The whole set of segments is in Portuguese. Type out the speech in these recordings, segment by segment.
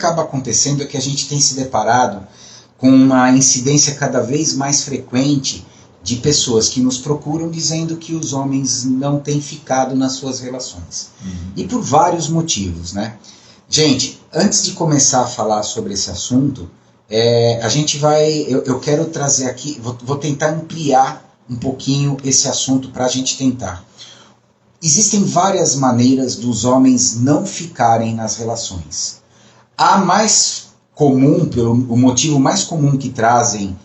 acaba acontecendo é que a gente tem se deparado com uma incidência cada vez mais frequente de pessoas que nos procuram dizendo que os homens não têm ficado nas suas relações. E por vários motivos, né? Gente, antes de começar a falar sobre esse assunto, a gente vai... Eu quero trazer aqui... Vou tentar ampliar um pouquinho esse assunto para a gente tentar. Existem várias maneiras dos homens não ficarem nas relações. A mais comum, o motivo mais comum que trazem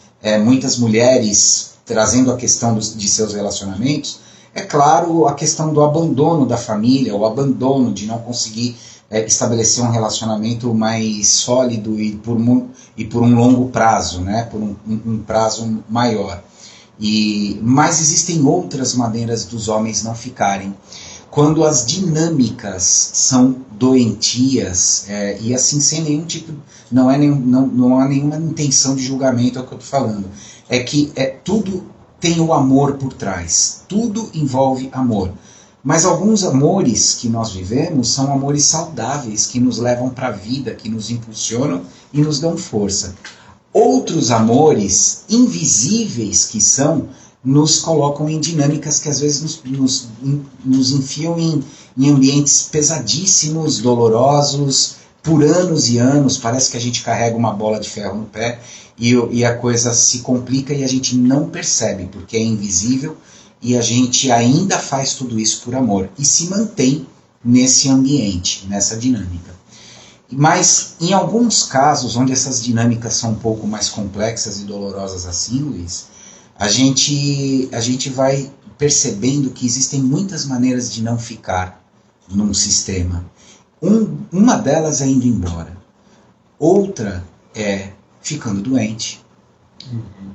muitas mulheres trazendo a questão de seus relacionamentos, é claro a questão do abandono da família, o abandono de não conseguir estabelecer um relacionamento mais sólido e por um longo prazo, né? Por um prazo maior. Mas existem outras maneiras dos homens não ficarem. Quando as dinâmicas são doentias, e assim sem nenhum tipo, não há nenhuma intenção de julgamento ao que eu estou falando, é que tudo tem o amor por trás, tudo envolve amor. Mas alguns amores que nós vivemos são amores saudáveis, que nos levam para a vida, que nos impulsionam e nos dão força. Outros amores invisíveis que nos colocam em dinâmicas que às vezes nos enfiam em ambientes pesadíssimos, dolorosos, por anos e anos. Parece que a gente carrega uma bola de ferro no pé e a coisa se complica e a gente não percebe, porque é invisível e a gente ainda faz tudo isso por amor e se mantém nesse ambiente, nessa dinâmica. Mas em alguns casos, onde essas dinâmicas são um pouco mais complexas e dolorosas assim, Luiz, a gente vai percebendo que existem muitas maneiras de não ficar num sistema. Uma delas é indo embora. Outra é ficando doente.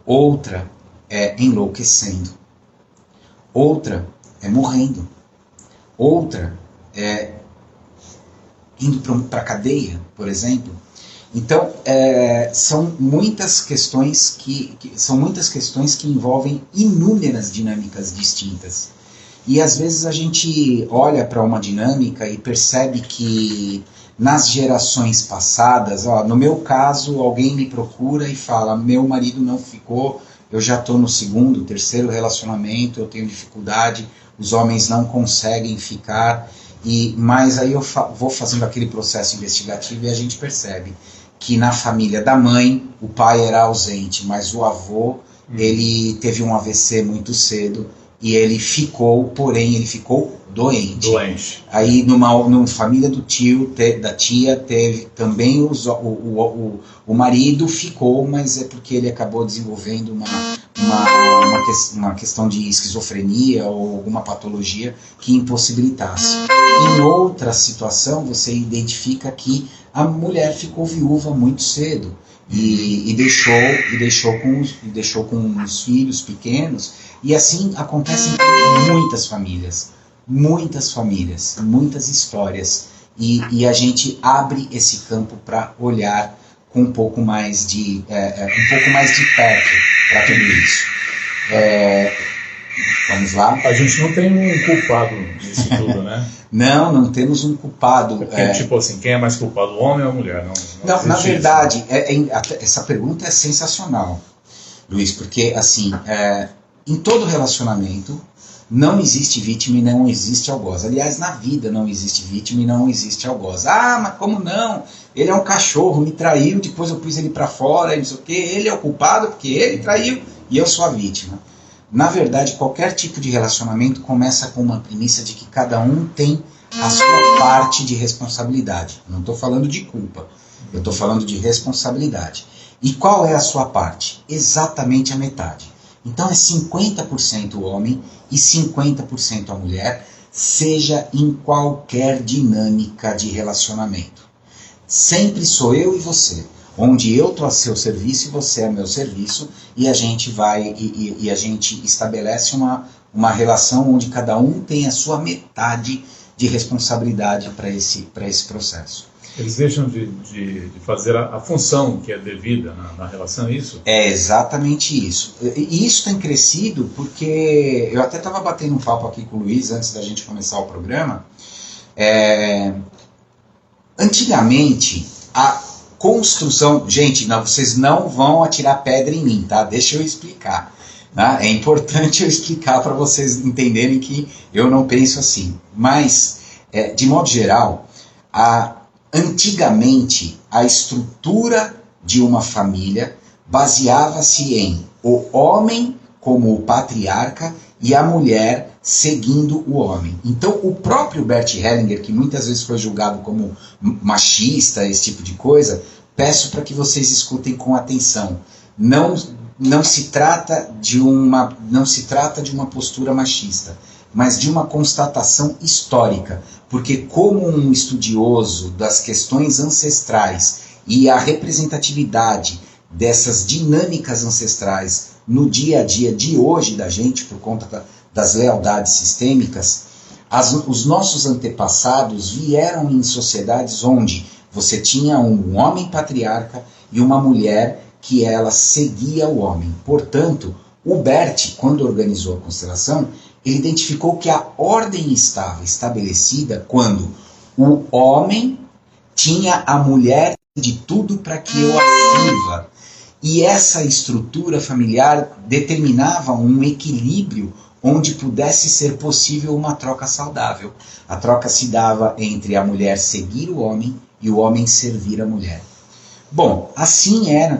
Outra é enlouquecendo. Outra é morrendo. Outra é indo para a cadeia, por exemplo. Então, são muitas questões que envolvem inúmeras dinâmicas distintas. E às vezes a gente olha para uma dinâmica e percebe que nas gerações passadas, no meu caso, alguém me procura e fala, meu marido não ficou, eu já estou no segundo, terceiro relacionamento, eu tenho dificuldade, os homens não conseguem ficar, mas aí eu vou fazendo aquele processo investigativo e a gente percebe que na família da mãe o pai era ausente, mas o avô ele teve um AVC muito cedo e ele ficou doente. Aí numa família do tio, da tia, teve também o marido ficou, mas é porque ele acabou desenvolvendo uma questão de esquizofrenia ou alguma patologia que impossibilitasse. Em outra situação, você identifica que a mulher ficou viúva muito cedo e deixou com os filhos pequenos, e assim acontece em muitas famílias, muitas histórias, e a gente abre esse campo para olhar com um pouco mais de perto para tudo isso. Vamos lá. A gente não tem um culpado nisso tudo, né? Não temos um culpado. Tipo assim, quem é mais culpado, o homem ou a mulher? Não, na verdade, essa pergunta é sensacional, Luiz, porque assim, em todo relacionamento não existe vítima e não existe algoz. Aliás, na vida não existe vítima e não existe algoz. Mas como não? Ele é um cachorro, me traiu, depois eu pus ele para fora, e não sei o quê. Ele é o culpado porque ele traiu e eu sou a vítima. Na verdade, qualquer tipo de relacionamento começa com uma premissa de que cada um tem a sua parte de responsabilidade. Não estou falando de culpa, eu estou falando de responsabilidade. E qual é a sua parte? Exatamente a metade. Então é 50% o homem e 50% a mulher, seja em qualquer dinâmica de relacionamento. Sempre sou eu e você. Onde eu estou a seu serviço e você é a meu serviço, e a gente a gente estabelece uma relação onde cada um tem a sua metade de responsabilidade para esse processo. Eles deixam de fazer a função que é devida na relação, é isso? É exatamente isso. E isso tem crescido porque eu até estava batendo um papo aqui com o Luiz antes da gente começar o programa. Antigamente, construção... Gente, não, vocês não vão atirar pedra em mim, tá? Deixa eu explicar. Tá? É importante eu explicar para vocês entenderem que eu não penso assim. Mas, de modo geral, antigamente a estrutura de uma família baseava-se em o homem como o patriarca e a mulher seguindo o homem. Então o próprio Bert Hellinger, que muitas vezes foi julgado como machista, esse tipo de coisa, peço para que vocês escutem com atenção. Não se trata de uma postura machista, mas de uma constatação histórica, porque como um estudioso das questões ancestrais e a representatividade dessas dinâmicas ancestrais no dia a dia de hoje da gente, por conta das lealdades sistêmicas, os nossos antepassados vieram em sociedades onde você tinha um homem patriarca e uma mulher que ela seguia o homem. Portanto, o Bert, quando organizou a constelação, ele identificou que a ordem estava estabelecida quando o homem tinha a mulher de tudo para que eu a sirva. E essa estrutura familiar determinava um equilíbrio onde pudesse ser possível uma troca saudável. A troca se dava entre a mulher seguir o homem e o homem servir a mulher. Bom, assim era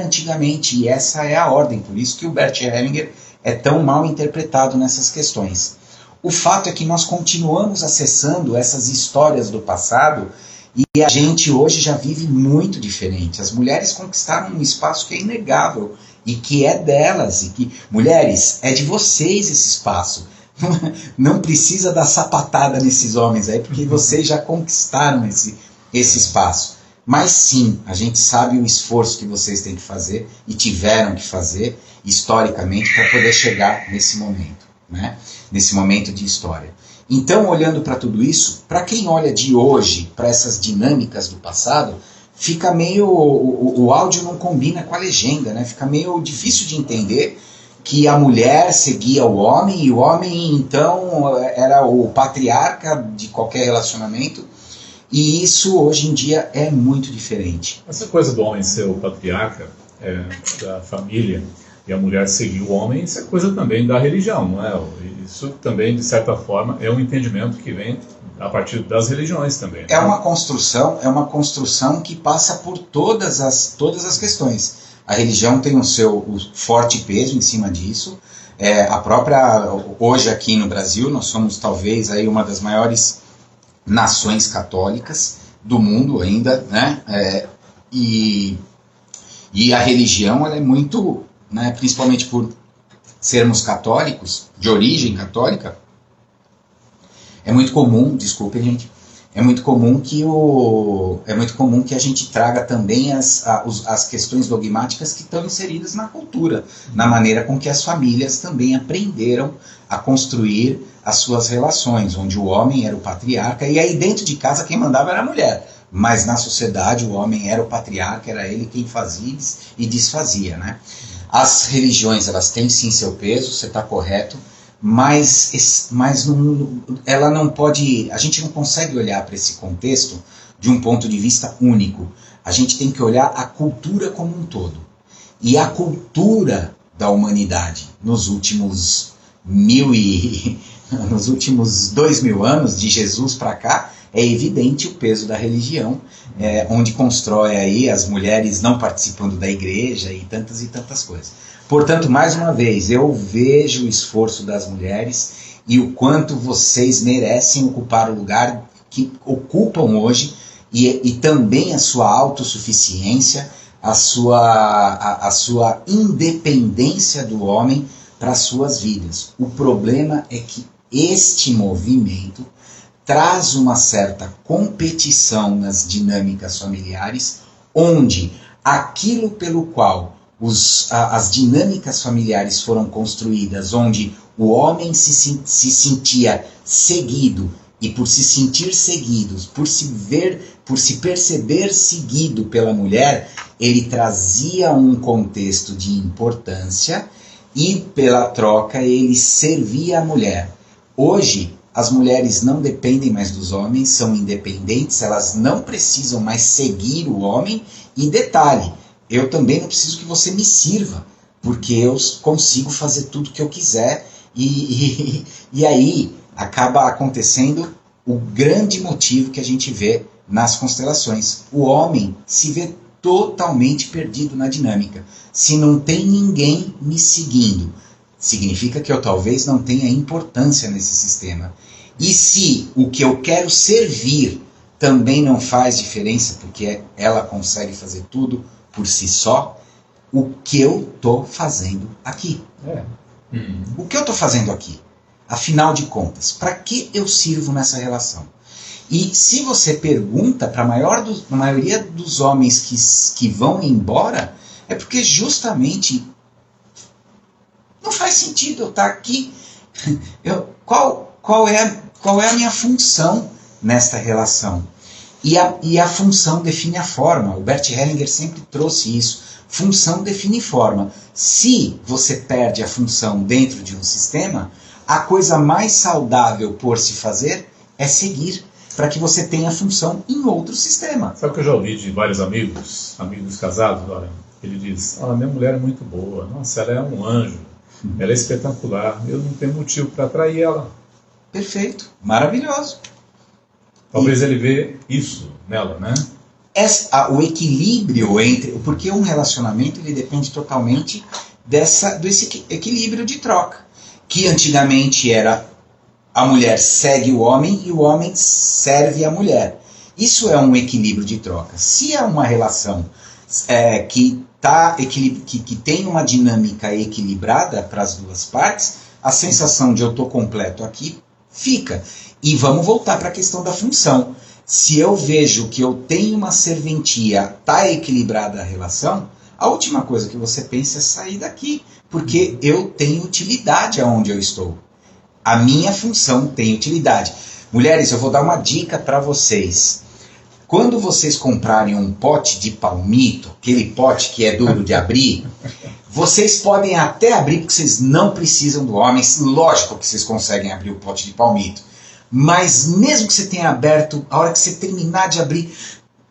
antigamente, e essa é a ordem, por isso que o Bert Hellinger é tão mal interpretado nessas questões. O fato é que nós continuamos acessando essas histórias do passado e a gente hoje já vive muito diferente. As mulheres conquistaram um espaço que é inegável e que é delas. E que, mulheres, é de vocês esse espaço. Não precisa dar sapatada nesses homens aí, porque vocês já conquistaram esse espaço. Mas sim, a gente sabe o esforço que vocês têm que fazer e tiveram que fazer historicamente para poder chegar nesse momento, né? Nesse momento de história. Então, olhando para tudo isso, para quem olha de hoje, para essas dinâmicas do passado, fica meio... O áudio não combina com a legenda, né? Fica meio difícil de entender que a mulher seguia o homem e o homem, então, era o patriarca de qualquer relacionamento. E isso, hoje em dia, é muito diferente. Essa coisa do homem ser o patriarca da família e a mulher seguir o homem, isso é coisa também da religião, não é? Isso também, de certa forma, é um entendimento que vem a partir das religiões também. Né? É uma construção que passa por todas as questões. A religião tem o forte peso em cima disso. Hoje aqui no Brasil, nós somos talvez aí uma das maiores nações católicas do mundo ainda, né? E a religião ela é muito, né, principalmente por sermos católicos, de origem católica, é muito comum, desculpem gente, é muito comum que a gente traga também as questões dogmáticas que estão inseridas na cultura, na maneira com que as famílias também aprenderam a construir as suas relações, onde o homem era o patriarca, e aí dentro de casa quem mandava era a mulher, mas na sociedade o homem era o patriarca, era ele quem fazia e desfazia, né? As religiões, elas têm sim seu peso, você está correto, mas ela não pode, a gente não consegue olhar para esse contexto de um ponto de vista único. A gente tem que olhar a cultura como um todo. E a cultura da humanidade nos últimos 2000 anos, de Jesus para cá, é evidente o peso da religião, onde constrói aí as mulheres não participando da igreja e tantas coisas. Portanto, mais uma vez, eu vejo o esforço das mulheres e o quanto vocês merecem ocupar o lugar que ocupam hoje e também a sua autossuficiência, a sua independência do homem para as suas vidas. O problema é que este movimento traz uma certa competição nas dinâmicas familiares, onde aquilo pelo qual as dinâmicas familiares foram construídas, onde o homem se sentia seguido, e por se sentir seguido, por se perceber seguido pela mulher, ele trazia um contexto de importância e pela troca ele servia a mulher. Hoje, as mulheres não dependem mais dos homens, são independentes, elas não precisam mais seguir o homem. E detalhe, eu também não preciso que você me sirva, porque eu consigo fazer tudo que eu quiser. E aí acaba acontecendo o grande motivo que a gente vê nas constelações. O homem se vê totalmente perdido na dinâmica. Se não tem ninguém me seguindo, significa que eu talvez não tenha importância nesse sistema. E se o que eu quero servir também não faz diferença, porque ela consegue fazer tudo por si só, o que eu estou fazendo aqui? O que eu estou fazendo aqui? Afinal de contas, para que eu sirvo nessa relação? E se você pergunta para a maioria dos homens que vão embora, é porque justamente não faz sentido eu estar aqui. Qual é a minha função nesta relação? E a função define a forma. O Bert Hellinger sempre trouxe isso. Função define forma. Se você perde a função dentro de um sistema, a coisa mais saudável por se fazer é seguir, para que você tenha função em outro sistema. Sabe o que eu já ouvi de vários amigos casados? Olha, ele diz, minha mulher é muito boa, nossa, ela é um anjo, ela é espetacular, eu não tenho motivo para atrair ela. Perfeito, maravilhoso. Talvez ele vê isso nela, né? O equilíbrio porque um relacionamento ele depende totalmente desse equilíbrio de troca, que antigamente era a mulher segue o homem e o homem serve a mulher. Isso é um equilíbrio de troca. Se é uma relação que tem uma dinâmica equilibrada para as duas partes, a sensação de eu estou completo aqui fica. E vamos voltar para a questão da função. Se eu vejo que eu tenho uma serventia, está equilibrada a relação, a última coisa que você pensa é sair daqui, porque eu tenho utilidade aonde eu estou. A minha função tem utilidade. Mulheres, eu vou dar uma dica para vocês. Quando vocês comprarem um pote de palmito, aquele pote que é duro de abrir, vocês podem até abrir porque vocês não precisam do homem. Lógico que vocês conseguem abrir o pote de palmito. Mas mesmo que você tenha aberto, a hora que você terminar de abrir,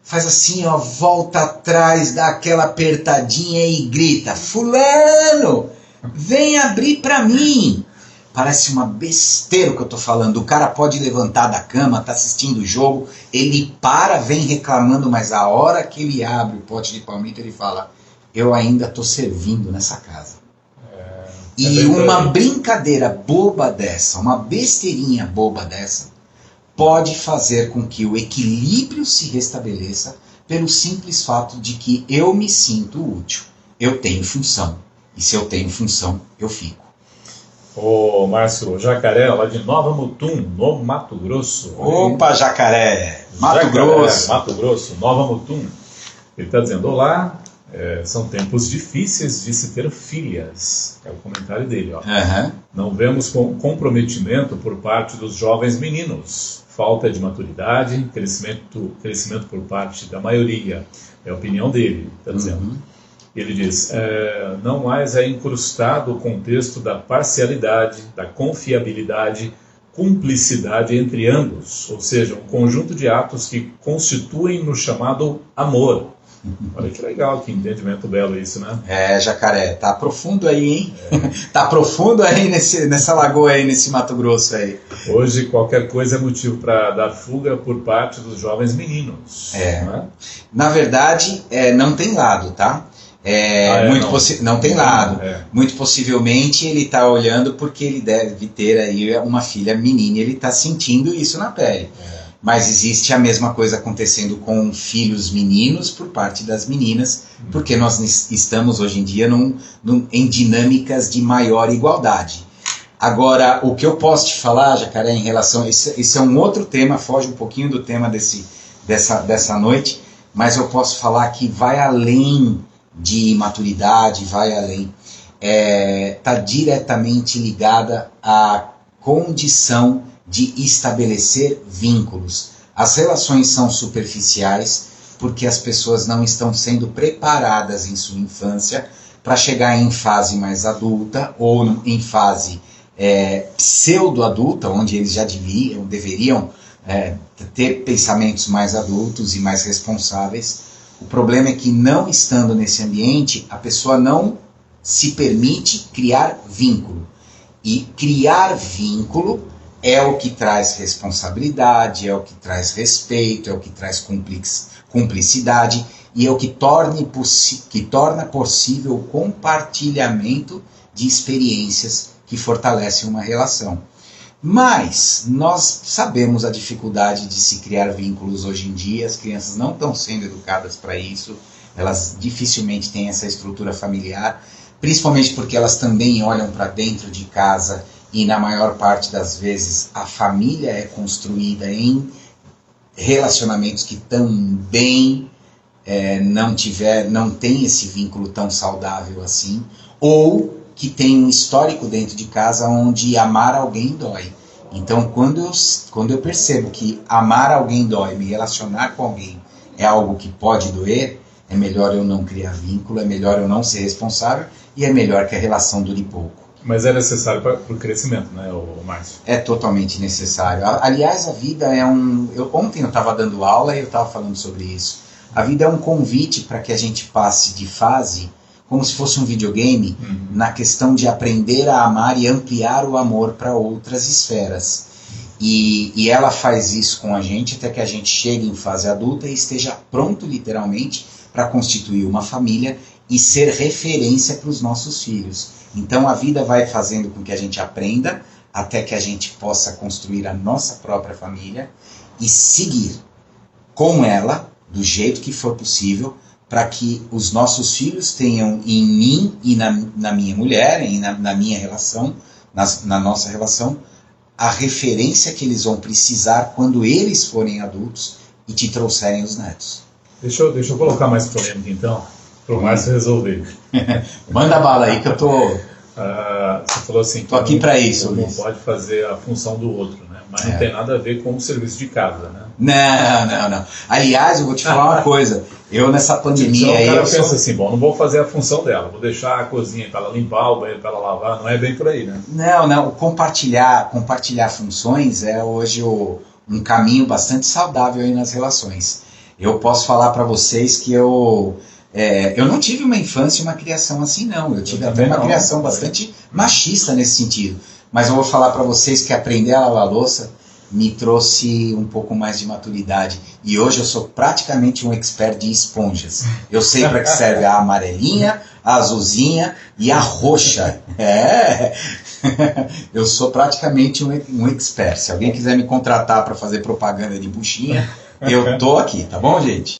faz assim, volta atrás, dá aquela apertadinha e grita, fulano, vem abrir para mim. Parece uma besteira o que eu estou falando. O cara pode levantar da cama, está assistindo o jogo, ele vem reclamando, mas a hora que ele abre o pote de palmito, ele fala, eu ainda estou servindo nessa casa. E uma brincadeira boba dessa, uma besteirinha boba dessa, pode fazer com que o equilíbrio se restabeleça pelo simples fato de que eu me sinto útil. Eu tenho função. E se eu tenho função, eu fico. Ô, Márcio, Jacaré, lá de Nova Mutum, no Mato Grosso. Opa, Jacaré! Mato Grosso, Nova Mutum. Ele está dizendo, olá, são tempos difíceis de se ter filhas. É o comentário dele. Não vemos comprometimento por parte dos jovens meninos. Falta de maturidade, crescimento por parte da maioria. É a opinião dele, está dizendo. Ele diz, não mais é incrustado o contexto da parcialidade, da confiabilidade, cumplicidade entre ambos, ou seja, um conjunto de atos que constituem no chamado amor. Olha que legal, que entendimento belo isso, né? Jacaré, tá profundo aí, hein? Tá profundo aí nessa lagoa aí, nesse Mato Grosso aí. Hoje qualquer coisa é motivo para dar fuga por parte dos jovens meninos. Não é? Na verdade, não tem lado, tá? Não tem lado. Muito possivelmente ele está olhando porque ele deve ter aí uma filha menina e ele está sentindo isso na pele. Mas existe a mesma coisa acontecendo com filhos meninos por parte das meninas, porque nós estamos hoje em dia em dinâmicas de maior igualdade. Agora, o que eu posso te falar, Jacaré, em relação... Esse é um outro tema, foge um pouquinho do tema dessa noite, mas eu posso falar que vai além de maturidade, vai além. Está diretamente ligada à condição de estabelecer vínculos. As relações são superficiais porque as pessoas não estão sendo preparadas em sua infância para chegar em fase mais adulta ou em fase pseudo-adulta, onde eles já deveriam ter pensamentos mais adultos e mais responsáveis. O problema é que, não estando nesse ambiente, a pessoa não se permite criar vínculo. E criar vínculo é o que traz responsabilidade, é o que traz respeito, é o que traz cumplicidade e é o que torna possível o compartilhamento de experiências que fortalecem uma relação. Mas nós sabemos a dificuldade de se criar vínculos hoje em dia, as crianças não estão sendo educadas para isso, elas dificilmente têm essa estrutura familiar, principalmente porque elas também olham para dentro de casa e na maior parte das vezes a família é construída em relacionamentos que também não tem esse vínculo tão saudável assim, ou que tem um histórico dentro de casa onde amar alguém dói. Então, quando eu percebo que amar alguém dói, me relacionar com alguém é algo que pode doer, é melhor eu não criar vínculo, é melhor eu não ser responsável e é melhor que a relação dure pouco. Mas é necessário para o crescimento, né, Márcio? É totalmente necessário. Aliás, a vida é ontem eu estava dando aula e eu estava falando sobre isso. A vida é um convite para que a gente passe de fase, como se fosse um videogame, na questão de aprender a amar e ampliar o amor para outras esferas. E ela faz isso com a gente até que a gente chegue em fase adulta e esteja pronto, literalmente, para constituir uma família e ser referência para os nossos filhos. Então a vida vai fazendo com que a gente aprenda até que a gente possa construir a nossa própria família e seguir com ela, do jeito que for possível, para que os nossos filhos tenham em mim e na minha mulher, e na minha relação, na nossa relação, a referência que eles vão precisar quando eles forem adultos e te trouxerem os netos. Deixa eu colocar mais polêmica então, para o Márcio resolver. Manda bala aí que eu tô... você falou assim, tô aqui para isso, não Luiz. pode fazer a função do outro, né? Mas não tem nada a ver com o serviço de casa, né? Não. Aliás, eu vou te falar uma coisa. Eu nessa pandemia então, aí... o cara pensa assim, bom, não vou fazer a função dela, vou deixar a cozinha para ela limpar, o banheiro para ela lavar, não é bem por aí, né? Não, compartilhar funções é hoje um caminho bastante saudável aí nas relações. Eu posso falar para vocês que eu não tive uma infância e uma criação assim, não. Eu tive até uma criação bastante machista nesse sentido. Mas eu vou falar para vocês que aprender a lavar louça me trouxe um pouco mais de maturidade. E hoje eu sou praticamente um expert de esponjas. Eu sei para que serve a amarelinha, a azulzinha e a roxa. Eu sou praticamente um expert. Se alguém quiser me contratar para fazer propaganda de buchinha, eu tô aqui, tá bom, gente?